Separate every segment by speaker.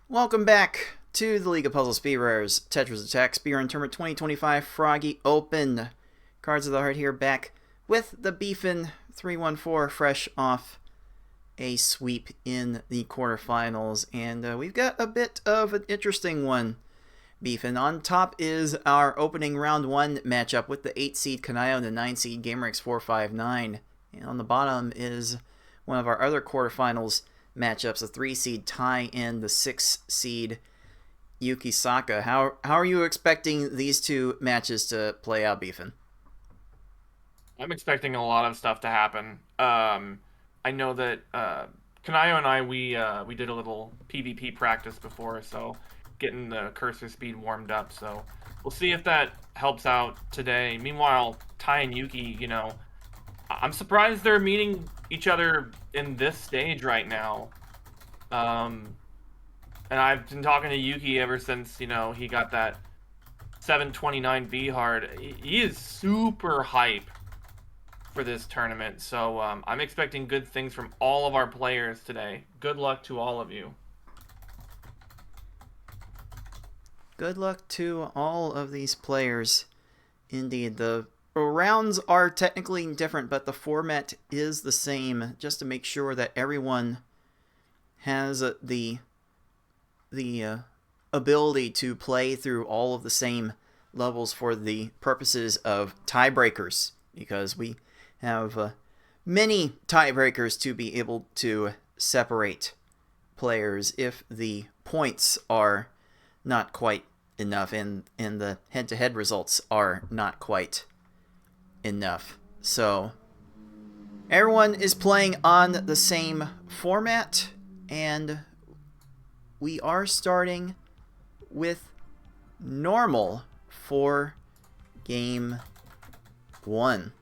Speaker 1: Welcome back to the League of Puzzle Speedrunners Tetris Attack Speedrun Tournament 2025 Froggy Open. Cards of the Heart here, back with the Beefin 314, fresh off a sweep in the quarterfinals. And we've got a bit of an interesting one, Beefin. On top is our opening round 1 matchup with the 8 seed Kynayo and the 9 seed gamerX459. And on the bottom is one of our other quarterfinals matchups, the 3 seed Tai and the 6 seed Yukisaka. How are you expecting these two matches to play out, Beefin?
Speaker 2: I'm expecting a lot of stuff to happen. I know that Kynayo and I we did a little PvP practice before, so getting the cursor speed warmed up. So we'll see if that helps out today. Meanwhile, Tai and Yuki, I'm surprised they're meeting each other in this stage right now. Um, and I've been talking to Yuki ever since he got that 729 V hard. He is super hype for this tournament. So I'm expecting good things from all of our players today. Good luck to all of you.
Speaker 1: Good luck to all of these players. Indeed, the rounds are technically different, but the format is the same, just to make sure that everyone has the ability to play through all of the same levels for the purposes of tiebreakers, because we have many tiebreakers to be able to separate players if the points are not quite enough and the head-to-head results are not quite enough. So everyone is playing on the same format, and we are starting with normal for game 1.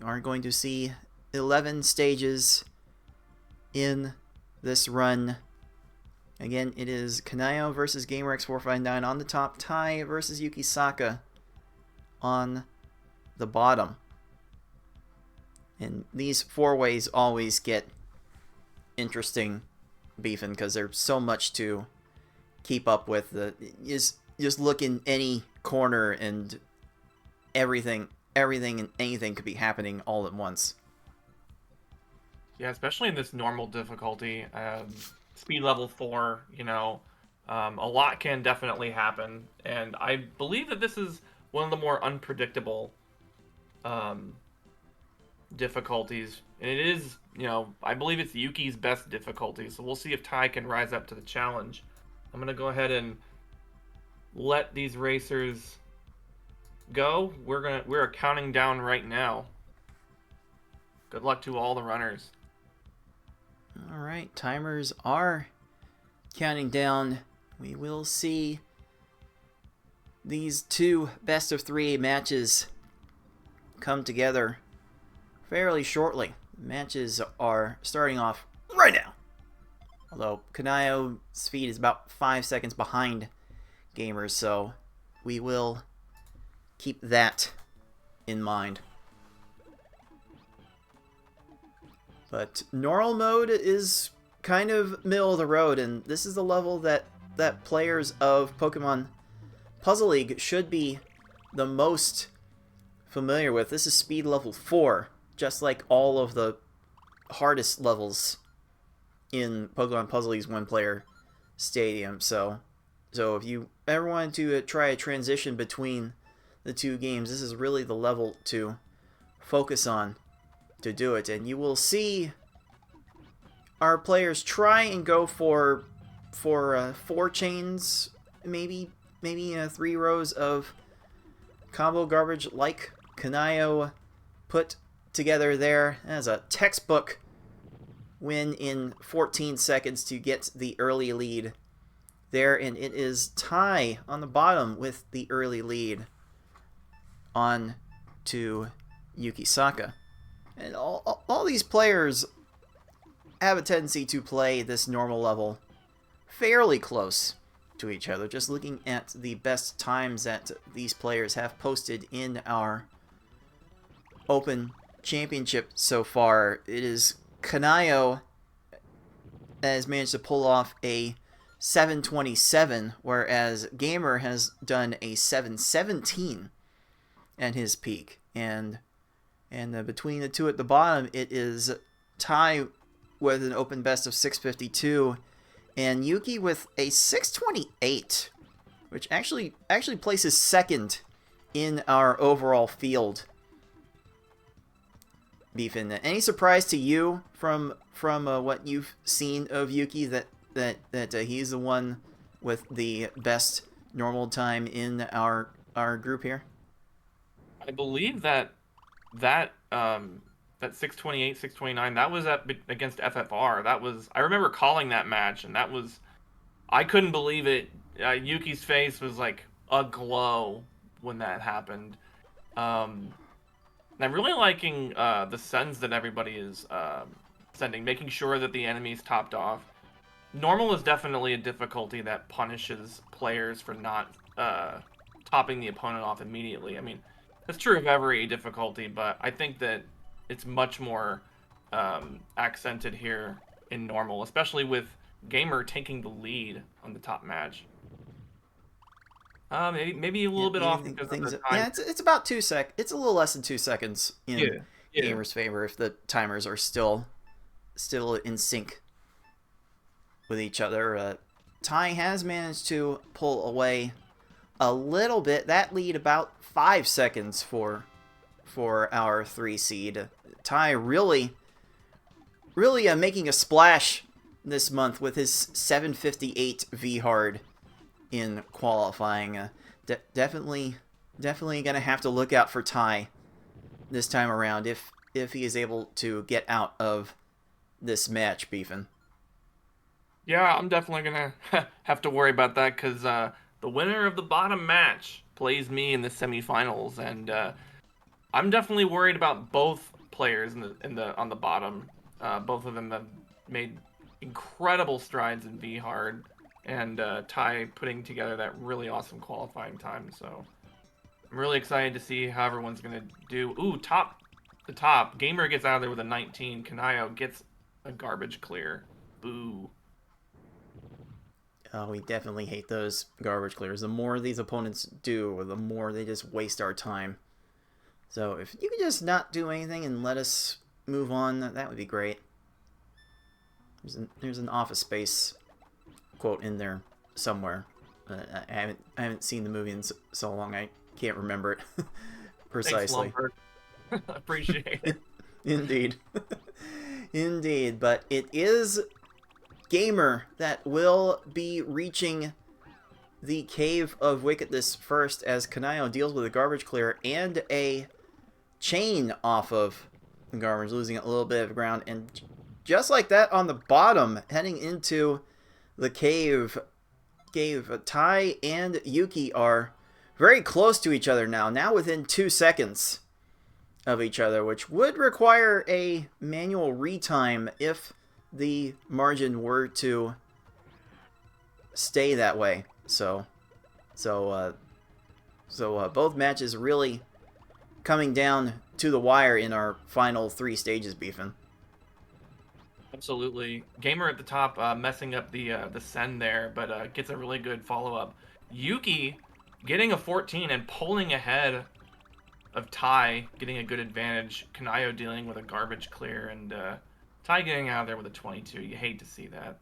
Speaker 1: We are going to see 11 stages in this run. Again, it is Kynayo versus gamerX459 on the top, Tai versus Yukisaka on the bottom. And these four-ways always get interesting, Beefin, because there's so much to keep up with. Just look in any corner and everything and anything could be happening all at once.
Speaker 2: Yeah, especially in this normal difficulty, speed level 4, a lot can definitely happen. And I believe that this is one of the more unpredictable um, difficulties. And it is, I believe it's Yuki's best difficulty. So we'll see if Tai can rise up to the challenge. I'm going to go ahead and let these racers go. We're counting down right now. Good luck to all the runners.
Speaker 1: All right, timers are counting down. We will see these two best of 3 matches come together fairly shortly. Matches are starting off right now. Although Kynayo's speed is about 5 seconds behind gamers, so we will keep that in mind. But normal mode is kind of middle of the road, and this is the level that players of Pokemon Puzzle League should be the most familiar with. This is speed level 4, just like all of the hardest levels in Pokemon Puzzle League's one-player stadium. So if you ever wanted to try a transition between the two games, this is really the level to focus on to do it. And you will see our players try and go for 4 chains, maybe 3 rows of combo garbage like Kynayo put together there. As a textbook win in 14 seconds to get the early lead there, and it is Tai on the bottom with the early lead on to Yukisaka. And all these players have a tendency to play this normal level fairly close to each other. Just looking at the best times that these players have posted in our Open Championship so far, it is Kynayo has managed to pull off a 727, whereas Gamer has done a 717 at his peak. And between the two at the bottom, it is Ty with an open best of 652, and Yuki with a 628, which actually places second in our overall field. Beefin, any surprise to you from what you've seen of Yuki that he's the one with the best normal time in our group here?
Speaker 2: I believe that 628, 629, that was against FFR. I remember calling that match, and I couldn't believe it. Yuki's face was like aglow when that happened. And I'm really liking the sends that everybody is sending, making sure that the enemy's topped off. Normal is definitely a difficulty that punishes players for not topping the opponent off immediately. I mean, that's true of every difficulty, but I think that it's much more accented here in normal, especially with Gamer taking the lead on the top match. Maybe a little bit off because of the time.
Speaker 1: Yeah, it's about 2 sec. It's a little less than 2 seconds in Gamer's favor if the timers are still in sync with each other. Ty has managed to pull away a little bit. That lead about 5 seconds for our 3 seed. Ty really making a splash this month with his 758 V hard in qualifying. Definitely gonna have to look out for Ty this time around if he is able to get out of this match, Beefin.
Speaker 2: Yeah, I'm definitely gonna have to worry about that because the winner of the bottom match plays me in the semifinals, and I'm definitely worried about both players on the bottom. Both of them have made incredible strides in V hard, and Ty putting together that really awesome qualifying time. So I'm really excited to see how everyone's gonna do. Ooh, the top. Gamer gets out of there with a 19. Kynayo gets a garbage clear. Boo.
Speaker 1: Oh, we definitely hate those garbage clears. The more these opponents do, the more they just waste our time. So if you could just not do anything and let us move on, that would be great. There's an Office Space quote in there somewhere. I haven't seen the movie in so long I can't remember it precisely.
Speaker 2: Thanks, appreciate it.
Speaker 1: Indeed. Indeed, but it is Gamer that will be reaching the Cave of Wickedness first as Kynayo deals with a garbage clear and a chain off of the garbage, losing a little bit of ground. And just like that, on the bottom, heading into the cave, Ty and Yuki are very close to each other now within 2 seconds of each other, which would require a manual retime if the margin were to stay that way. So both matches really coming down to the wire in our final 3 stages, Beefin.
Speaker 2: Absolutely. Gamer at the top messing up the send there, but gets a really good follow-up. Yuki getting a 14 and pulling ahead of Ty, getting a good advantage. Kynayo dealing with a garbage clear, and Ty getting out of there with a 22. You hate to see that.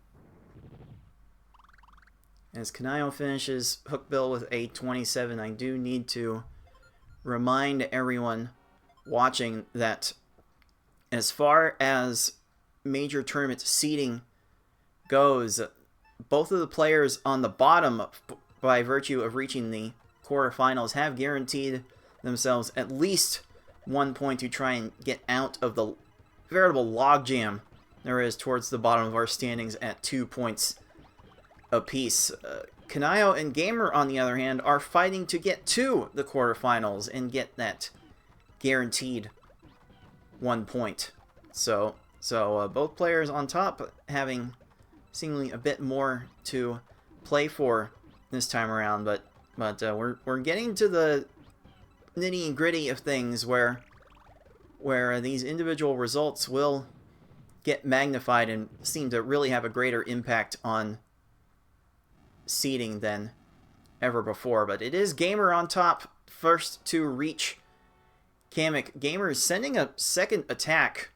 Speaker 1: As Kynayo finishes Hookbill with a 27, I do need to remind everyone watching that as far as major tournament seeding goes, both of the players on the bottom, by virtue of reaching the quarterfinals, have guaranteed themselves at least 1 point to try and get out of the veritable logjam there is towards the bottom of our standings at 2 points apiece. Kynayo and Gamer, on the other hand, are fighting to get to the quarterfinals and get that guaranteed 1 point. So both players on top having seemingly a bit more to play for this time around, but we're getting to the nitty and gritty of things where these individual results will get magnified and seem to really have a greater impact on seeding than ever before. But it is Gamer on top, first to reach Kamek. Gamer is sending a second attack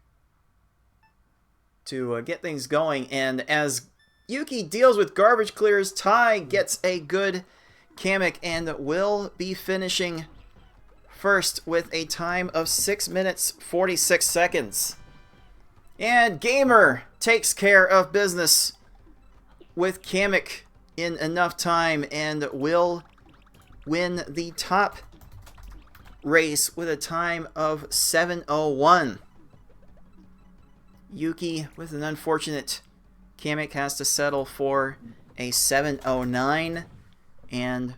Speaker 1: to get things going, and as Yuki deals with garbage clears, Ty gets a good Kamek and will be finishing first with a time of 6 minutes 46 seconds. And Gamer takes care of business with Kamek in enough time and will win the top race with a time of 7:01. Yuki, with an unfortunate Kamek, has to settle for a 7:09, and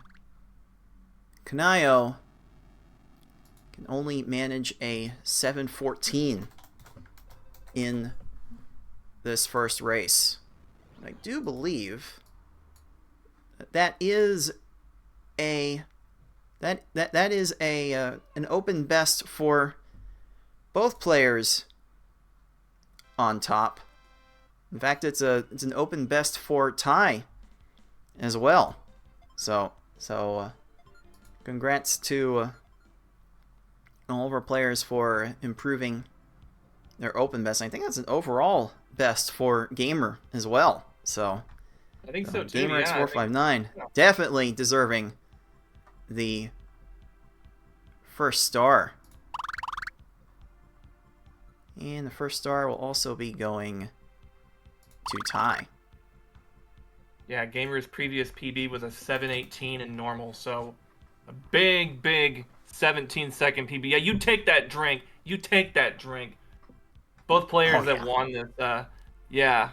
Speaker 1: Kynayo can only manage a 7:14 in this first race. I do believe that is a an open best for both players on top. In fact, it's an open best for Ty as well. So congrats to all of our players for improving their open best. I think that's an overall best for Gamer as well. So
Speaker 2: I think so too.
Speaker 1: gamerX459 definitely deserving the first star. And the first star will also be going to Ty.
Speaker 2: Yeah, Gamer's previous PB was a 7:18 in normal, so a big 17-second PB. Yeah, you take that drink. You take that drink. Both players that won this, yeah,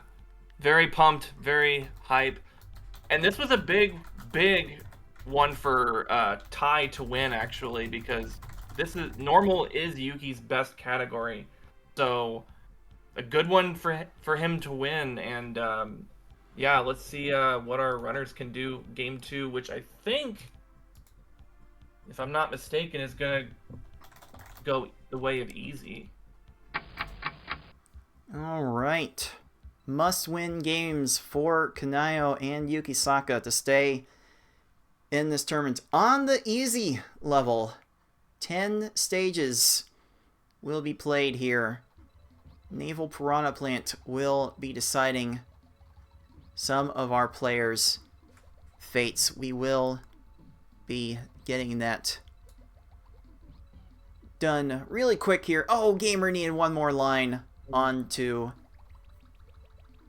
Speaker 2: very pumped, very hype. And this was a big one for Ty to win, actually, because normal is Yuki's best category. So a good one for him to win. And yeah, let's see what our runners can do game 2, which I think, if I'm not mistaken, is gonna go the way of easy.
Speaker 1: All right, must-win games for Kynayo and Yukisaka to stay in this tournament. On the easy level, 10 stages will be played here. Naval Piranha Plant will be deciding some of our players' fates. We will be getting that done really quick here. Oh, Gamer needed one more line onto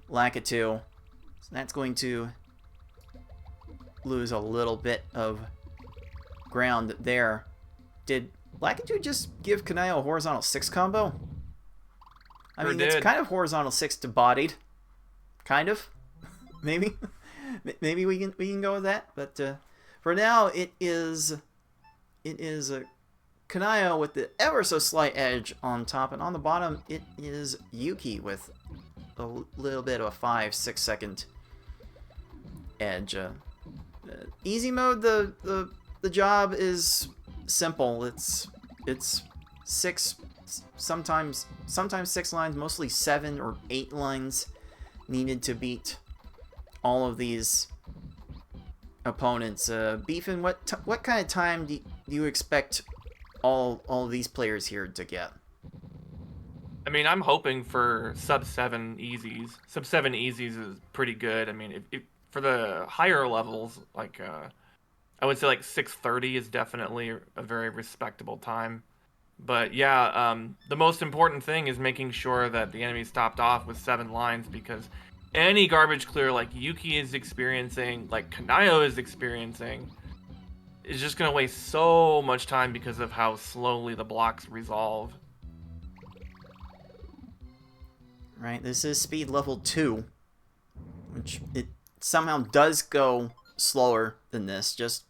Speaker 1: Lakitu. So that's going to lose a little bit of ground there. Did Lakitu just give Kynayo a horizontal 6 combo? I mean, it's kind of horizontal 6 to bodied. Kind of. Maybe. Maybe we can go with that. But for now, it is Kynayo with the ever so slight edge on top, and on the bottom it is Yuki with a little bit of a 5-6 second edge. Easy mode, the job is simple. It's 6, sometimes 6 lines, mostly 7 or 8 lines needed to beat all of these opponents. Beefin, what kind of time do you expect all of these players here to get?
Speaker 2: I mean, I'm hoping for sub-7 easies. Sub-7 easies is pretty good. I mean, if for the higher levels, like I would say like 6:30 is definitely a very respectable time. But yeah, the most important thing is making sure that the enemy stopped off with 7 lines, because any garbage clear like Yuki is experiencing, like Kynayo is experiencing, is just going to waste so much time because of how slowly the blocks resolve.
Speaker 1: Right, this is speed level 2, which it somehow does go slower than this. Just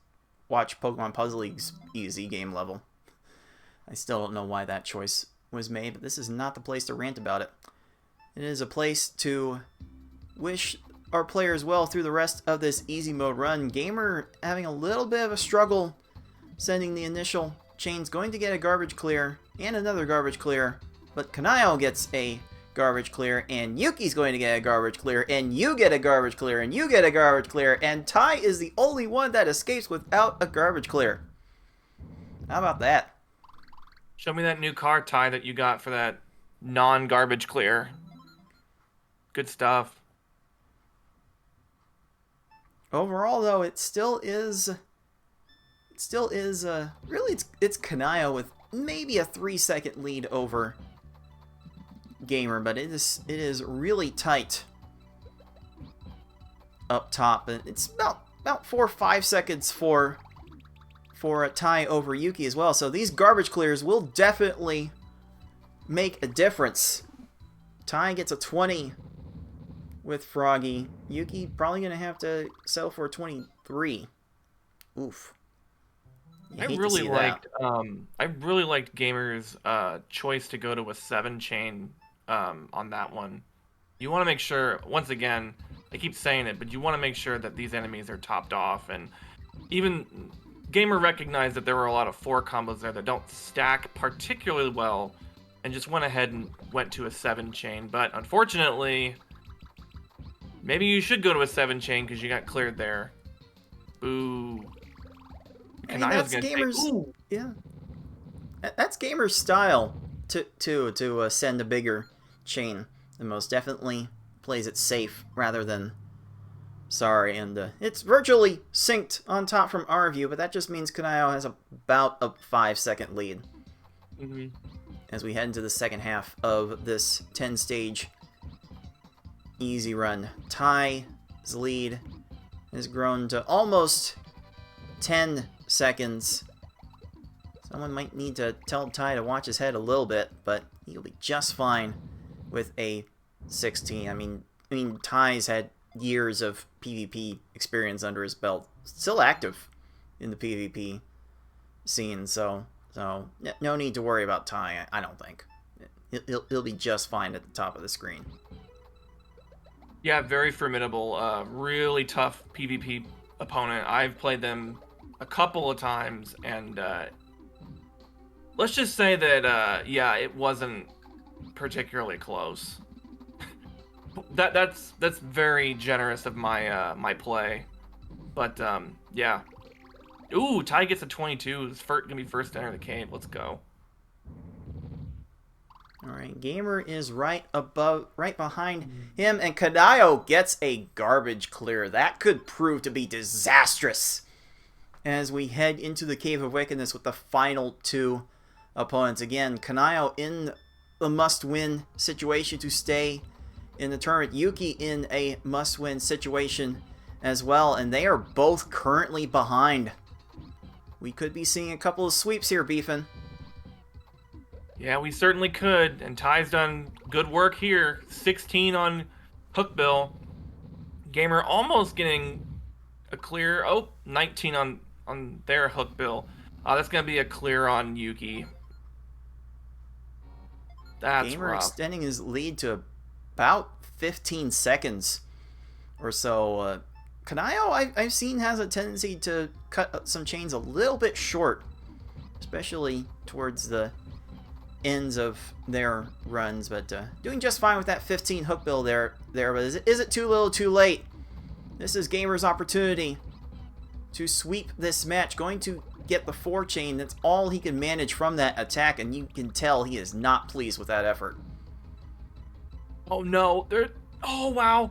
Speaker 1: watch Pokemon Puzzle League's easy game level. I still don't know why that choice was made, but this is not the place to rant about it. It is a place to wish our players well through the rest of this easy mode run. Gamer having a little bit of a struggle sending the initial chains, going to get a garbage clear and another garbage clear, but Kynayo gets a garbage clear, and Yuki's going to get a garbage clear, and you get a garbage clear, and you get a garbage clear, and Ty is the only one that escapes without a garbage clear. How about that?
Speaker 2: Show me that new car, Ty, that you got for that non-garbage clear. Good stuff.
Speaker 1: Overall, though, it still is really it's Kynayo with maybe a 3-second lead over Gamer, but it is really tight up top, and it's about 4 or 5 seconds for a tie over Yuki as well. So these garbage clears will definitely make a difference. Ty gets a 20 with Froggy. Yuki probably gonna have to settle for a 23. Oof.
Speaker 2: I really liked Gamer's choice to go to a 7 chain on that one. You want to make sure, once again, I keep saying it, but you want to make sure that these enemies are topped off, and even Gamer recognized that there were a lot of 4 combos there that don't stack particularly well, and just went ahead and went to a 7 chain. But unfortunately, maybe you should go to a 7 chain because you got cleared there. Boo.
Speaker 1: I mean, that's Gamer's that's Gamer's style to send a bigger chain. And most definitely plays it safe rather than sorry. And it's virtually synced on top from our view, but that just means Kynayo has about a 5-second lead as we head into the second half of this 10-stage easy run. Ty's lead has grown to almost 10 seconds. Someone might need to tell Ty to watch his head a little bit, but he'll be just fine with a 16. I mean, Ty's had years of PvP experience under his belt, still active in the PvP scene, so no need to worry about Ty. I don't think he'll be just fine at the top of the screen.
Speaker 2: Yeah, very formidable, really tough PvP opponent. I've played them a couple of times, and let's just say that yeah, it wasn't particularly close. that's very generous of my my play, but yeah. Ooh, Ty gets a 22. It's gonna be first to enter the cave. Let's go.
Speaker 1: All right, Gamer is right behind him, and Kynayo gets a garbage clear. That could prove to be disastrous as we head into the Cave of Wickedness with the final 2 opponents. Again, Kynayo in a must-win situation to stay in the tournament. Yuki in a must-win situation as well, and they are both currently behind. We could be seeing a couple of sweeps here, Beefin.
Speaker 2: Yeah, we certainly could, and Ty's done good work here. 16 on Hookbill. Gamer almost getting a clear. Oh, 19 on their Hookbill. That's going to be a clear on Yuki. That's
Speaker 1: Gamer
Speaker 2: rough.
Speaker 1: Extending his lead to about 15 seconds or so. Kynayo, I've seen, has a tendency to cut some chains a little bit short, especially towards the ends of their runs, but doing just fine with that 15 Hookbill there. But is it too little, too late? This is Gamer's opportunity to sweep this match. Going to get the 4 chain. That's all he can manage from that attack, and you can tell he is not pleased with that effort.
Speaker 2: Oh no! Oh wow!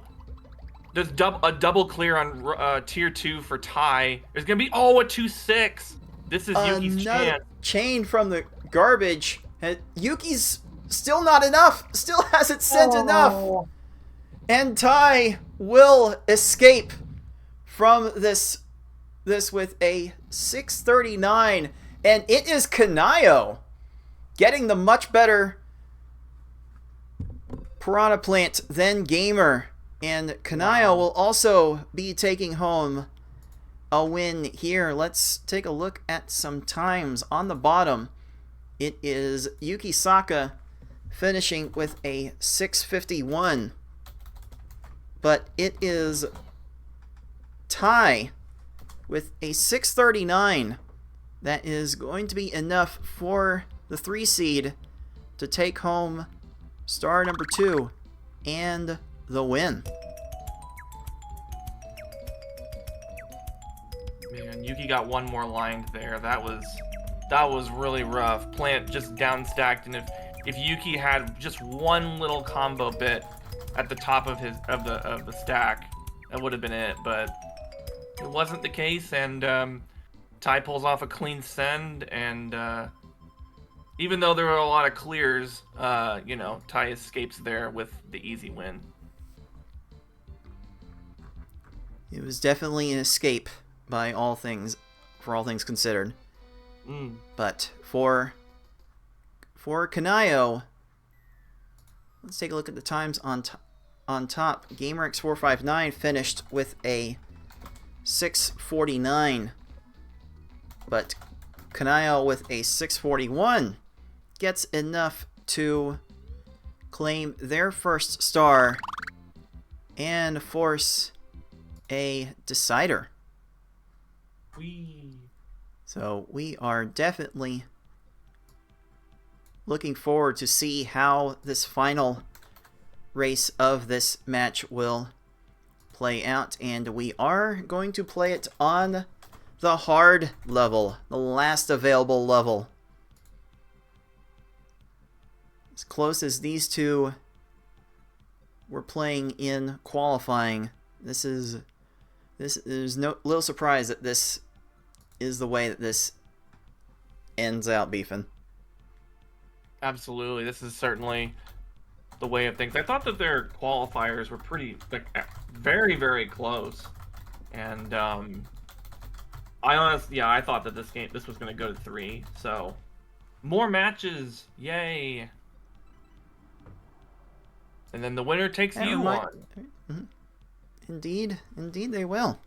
Speaker 2: There's a double clear on tier 2 for Ty. There's gonna be a 2-6. This is Yuki's chance.
Speaker 1: Chain from the garbage. Yuki's still not enough. Still hasn't sent enough. And Ty will escape from this with a 639, and it is Kynayo getting the much better Piranha Plant than Gamer, and Kynayo will also be taking home a win here. Let's take a look at some times on the bottom. It is Yukisaka finishing with a 651, but it is Ty with a 639. That is going to be enough for the 3 seed to take home star number 2 and the win.
Speaker 2: Man, Yuki got one more lined there. That was really rough. Plant just down stacked, and if Yuki had just one little combo bit at the top of the stack, that would have been it. But it wasn't the case, and Ty pulls off a clean send, and even though there were a lot of clears, you know, Ty escapes there with the easy win.
Speaker 1: It was definitely an escape by all things, for all things considered. But for Kynayo, let's take a look at the times on top. gamerX459 finished with a 6:49, but Kynayo with a 6:41 gets enough to claim their first star and force a decider. So we are definitely looking forward to see how this final race of this match will play out, and we are going to play it on the hard level, the last available level. As close as these two were playing in qualifying, this is no little surprise that this is the way that this ends out, Beefin.
Speaker 2: Absolutely, this is certainly the way of things. I thought that their qualifiers were pretty, like, very, very close, and I thought that this was going to go to 3. So more matches, yay! And then the winner takes you on.
Speaker 1: Indeed they will.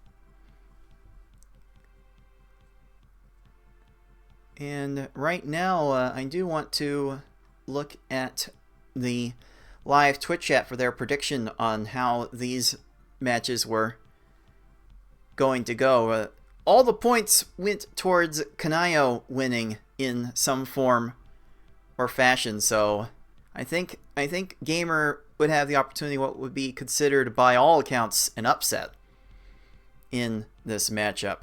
Speaker 1: And right now, I do want to look at the live Twitch chat for their prediction on how these matches were going to go. All the points went towards Kynayo winning in some form or fashion, so I think Gamer would have the opportunity what would be considered by all accounts an upset in this matchup.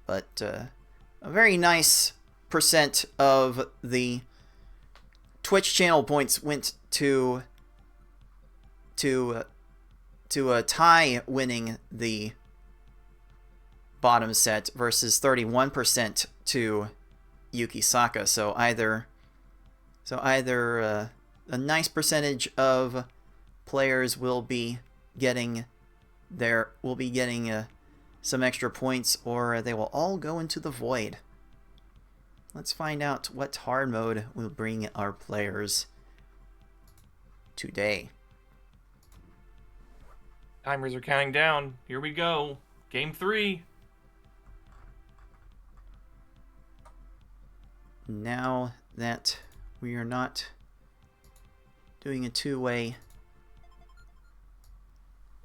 Speaker 1: But a very nice percent of the Twitch channel points went to Ty winning the bottom set versus 31% to Yukisaka. So either a nice percentage of players will be getting some extra points, or they will all go into the void. Let's find out what hard mode will bring our players today.
Speaker 2: Timers are counting down. Here we go. Game 3.
Speaker 1: Now that we are not doing a two-way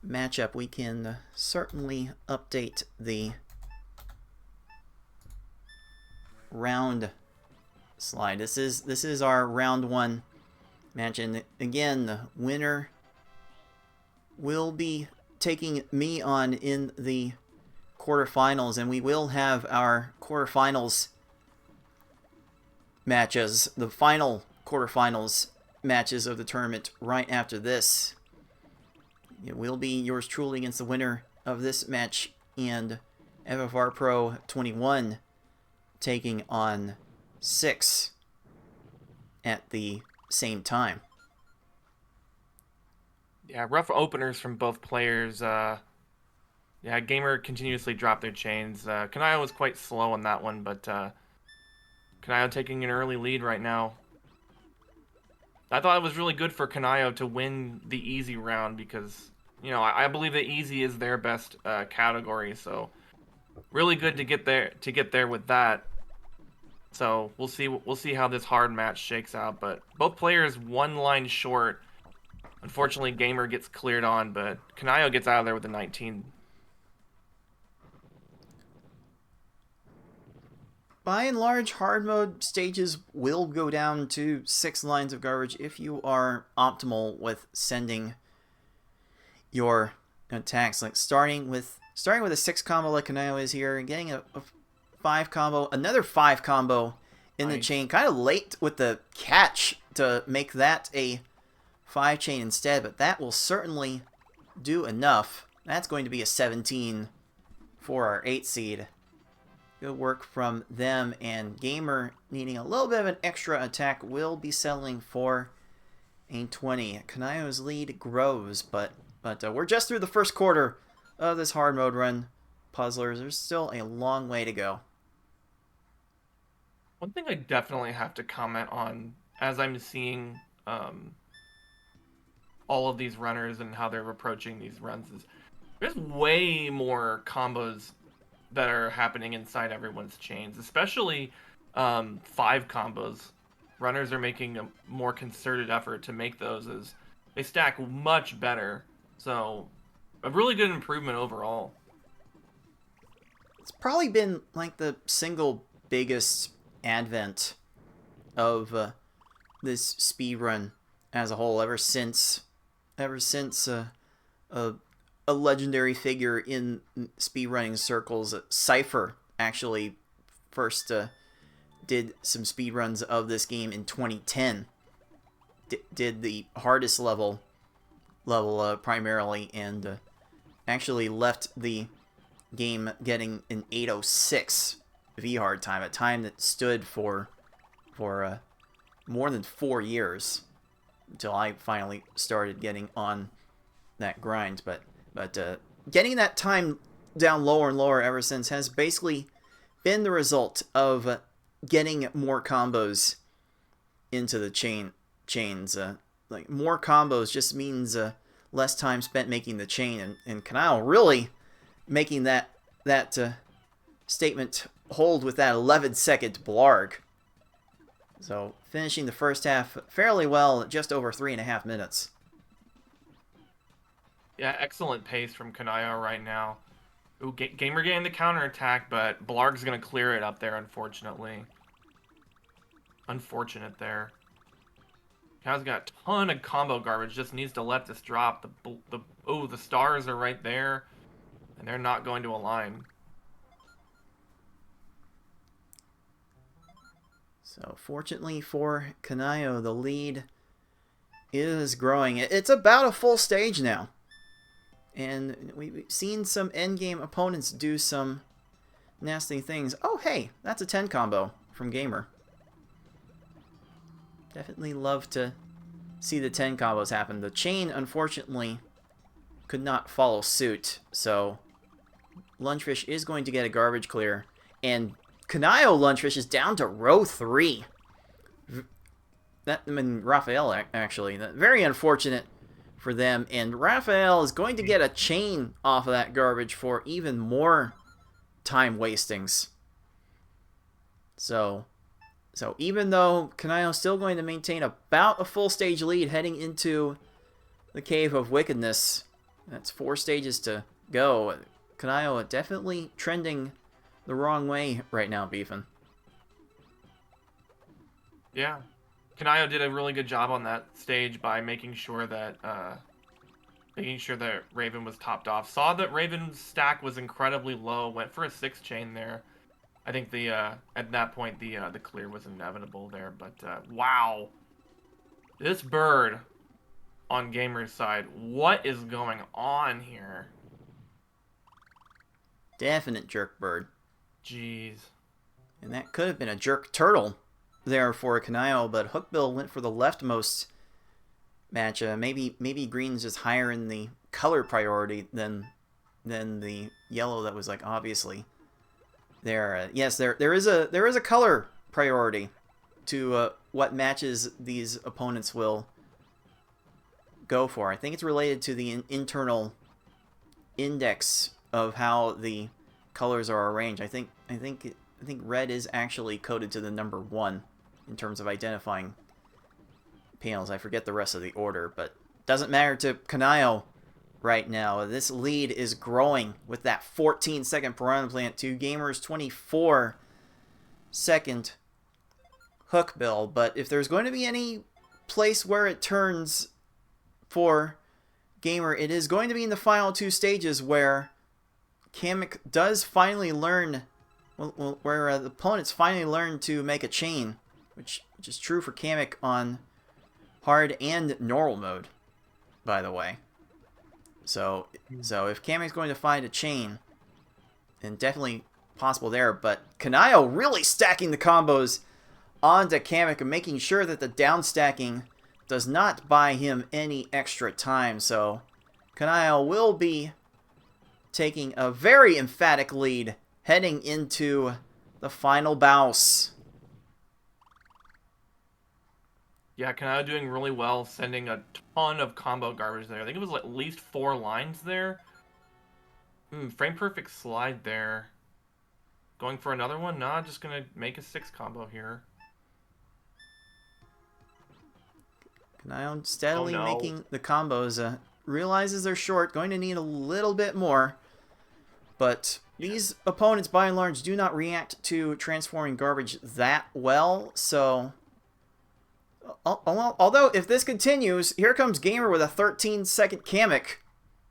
Speaker 1: matchup, we can certainly update the round slide. This is our round 1 match, and again, the winner will be taking me on in the quarterfinals, and we will have our quarterfinals matches, the final quarterfinals matches of the tournament right after this. It will be yours truly against the winner of this match and FFR Pro 21 taking on 6 at the same time.
Speaker 2: Yeah, rough openers from both players. Yeah, Gamer continuously dropped their chains. Kynayo was quite slow on that one, but Kynayo taking an early lead right now. I thought it was really good for Kynayo to win the easy round because, you know, I believe that easy is their best category. So really good to get there with that. So we'll see how this hard match shakes out. But both players one line short. Unfortunately, Gamer gets cleared on, but Kynayo gets out of there with a 19.
Speaker 1: by and large, hard mode stages will go down to 6 lines of garbage if you are optimal with sending your attacks. Like starting with a 6 combo like Kynayo is here, and getting a 5 combo, another 5 combo in the chain, kind of late with the catch to make that a 5 chain instead, but that will certainly do enough. That's going to be a 17 for our 8 seed. Good work from them, and Gamer, needing a little bit of an extra attack, will be settling for a 20. Kynayo's lead grows, but we're just through the first quarter of this hard mode run, Puzzlers. There's still a long way to go.
Speaker 2: One thing I definitely have to comment on, as I'm seeing all of these runners and how they're approaching these runs, is there's way more combos that are happening inside everyone's chains, especially 5 combos. Runners are making a more concerted effort to make those, as they stack much better. So, a really good improvement overall.
Speaker 1: It's probably been like the single biggest advent of this speedrun as a whole, ever since a legendary figure in speedrunning circles, Cypher, actually first did some speedruns of this game in 2010. Did the hardest level primarily, and actually left the game getting an 8:06 V-hard time, a time that stood for more than 4 years until I finally started getting on that grind. But getting that time down lower and lower ever since has basically been the result of getting more combos into the chains. Like, more combos just means less time spent making the chain, and Kynayo really making that statement hold with that 11-second blarg. So finishing the first half fairly well, just over 3.5 minutes.
Speaker 2: Yeah, excellent pace from Kynayo right now. Ooh, Gamer getting the counterattack, but Blarg's going to clear it up there, unfortunately. Unfortunate there. Kynayo's got a ton of combo garbage, just needs to let this drop. The stars are right there, and they're not going to align.
Speaker 1: So fortunately for Kynayo, the lead is growing. It's about a full stage now. And we've seen some endgame opponents do some nasty things. Oh, hey, that's a 10 combo from Gamer. Definitely love to see the 10 combos happen. The chain, unfortunately, could not follow suit. So Lunchfish is going to get a garbage clear. And Kynayo Lunchfish is down to row 3. Raphael, actually. Very unfortunate for them, and Raphael is going to get a chain off of that garbage for even more time wastings. So even though Kynayo is still going to maintain about a full stage lead heading into the Cave of Wickedness, that's 4 stages to go. Kynayo definitely trending the wrong way right now, Beefin.
Speaker 2: Yeah. Kynayo did a really good job on that stage by making sure that Raven was topped off. Saw that Raven's stack was incredibly low, went for a 6 chain there. I think at that point the clear was inevitable there, but wow. This bird on Gamer's side, what is going on here?
Speaker 1: Definite jerk bird.
Speaker 2: Jeez.
Speaker 1: And that could have been a jerk turtle there for Kynayo, but Hookbill went for the leftmost match. Maybe green's just higher in the color priority than the yellow that was, like, obviously there. Yes, there is a color priority to what matches these opponents will go for. I think it's related to the internal index of how the colors are arranged. I think red is actually coded to the number 1 in terms of identifying panels. I forget the rest of the order, but doesn't matter to Kynayo right now. This lead is growing with that 14-second piranha plant to Gamer's 24. second hook bill. But if there's going to be any place where it turns for Gamer, it is going to be in the final two stages where Kamek does finally learn, where the opponents finally learn to make a chain, which is true for Kamek on hard and normal mode, by the way. So if Kamek's going to find a chain, then definitely possible there. But Kynayo really stacking the combos onto Kamek and making sure that the down stacking does not buy him any extra time. So Kynayo will be taking a very emphatic lead heading into the final bouse.
Speaker 2: Yeah, Kynayo doing really well, sending a ton of combo garbage there. I think it was at least 4 lines there. Frame perfect slide there. Going for another one? Nah, just gonna make a 6 combo here.
Speaker 1: Kynayo steadily making the combos. Realizes they're short, going to need a little bit more. But these opponents, by and large, do not react to transforming garbage that well, so... Although, if this continues, here comes Gamer with a 13-second Kamek.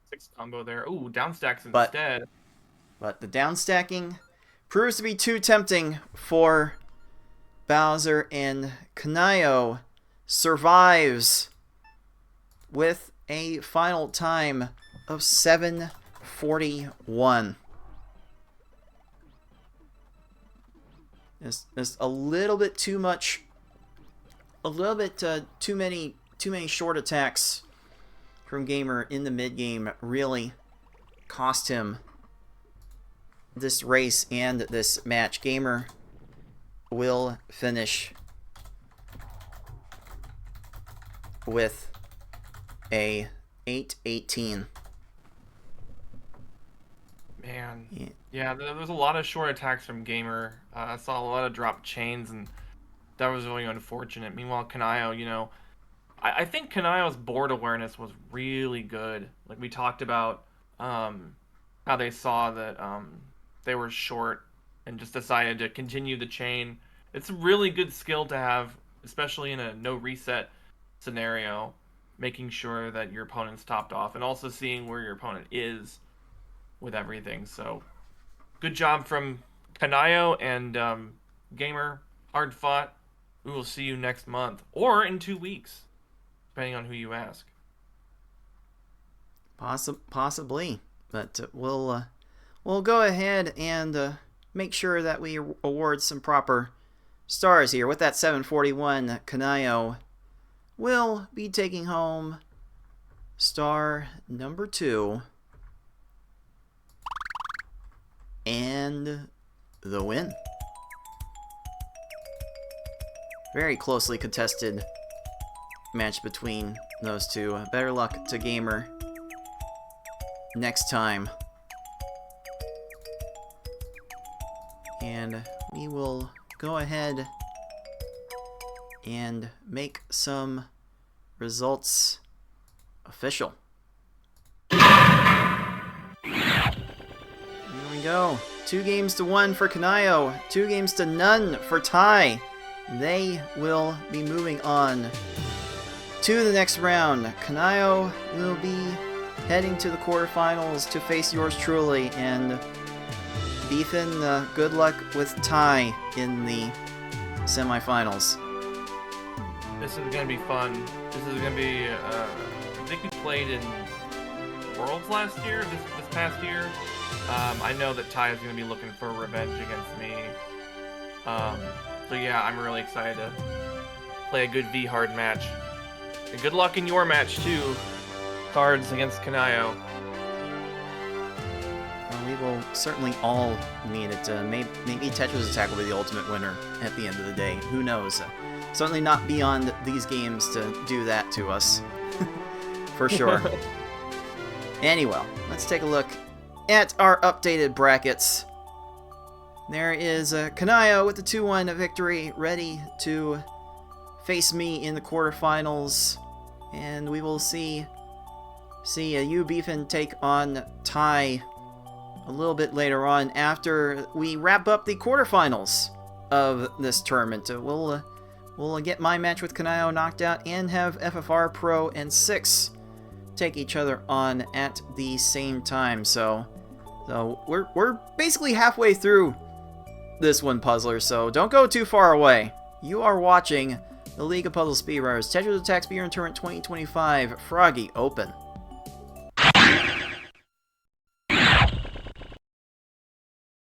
Speaker 2: 6 combo there. Ooh, down stacks instead.
Speaker 1: But the down stacking proves to be too tempting for Bowser, and Kynayo survives with a final time of 7:41. There's a little bit too much. A little bit too many short attacks from Gamer in the mid game really cost him this race and this match. Gamer will finish with a 8-18.
Speaker 2: Man, yeah, there was a lot of short attacks from Gamer. I saw a lot of drop chains, and that was really unfortunate. Meanwhile, Kynayo, you know, I think Kynayo's board awareness was really good. Like, we talked about how they saw that they were short and just decided to continue the chain. It's a really good skill to have, especially in a no reset scenario, making sure that your opponent's topped off and also seeing where your opponent is with everything. So good job from Kynayo and Gamer. Hard fought. We will see you next month or in 2 weeks, depending on who you ask.
Speaker 1: Possibly, but we'll go ahead and make sure that we award some proper stars here. With that 741, Kynayo will be taking home star number 2 and the win. Very closely contested match between those two. Better luck to Gamer next time. And we will go ahead and make some results official. Here we go. 2-1 for Kynayo, 2-0 for Ty. They will be moving on to the next round. Kynayo will be heading to the quarterfinals to face yours truly, and Beefin, good luck with Ty in the semifinals.
Speaker 2: This is going to be fun. This is going to be, I think we played in Worlds last year, this past year. I know that Ty is going to be looking for revenge against me. So yeah, I'm really excited to play a good V-Hard match. And good luck in your match too, Cards against Kynayo.
Speaker 1: Well, we will certainly all need it. Maybe Tetra's attack will be the ultimate winner at the end of the day. Who knows? Certainly not beyond these games to do that to us. For sure. Anyway, let's take a look at our updated brackets. There is Kynayo with the 2-1 victory, ready to face me in the quarterfinals, and we will see you Beefin take on Ty a little bit later on after we wrap up the quarterfinals of this tournament. We'll get my match with Kynayo knocked out and have FFR Pro and 6 take each other on at the same time. So we're basically halfway through this one, Puzzler, so don't go too far away. You are watching the League of Puzzle Speedrunners Tetris Attack Speedrun Tournament 2025 Froggy Open.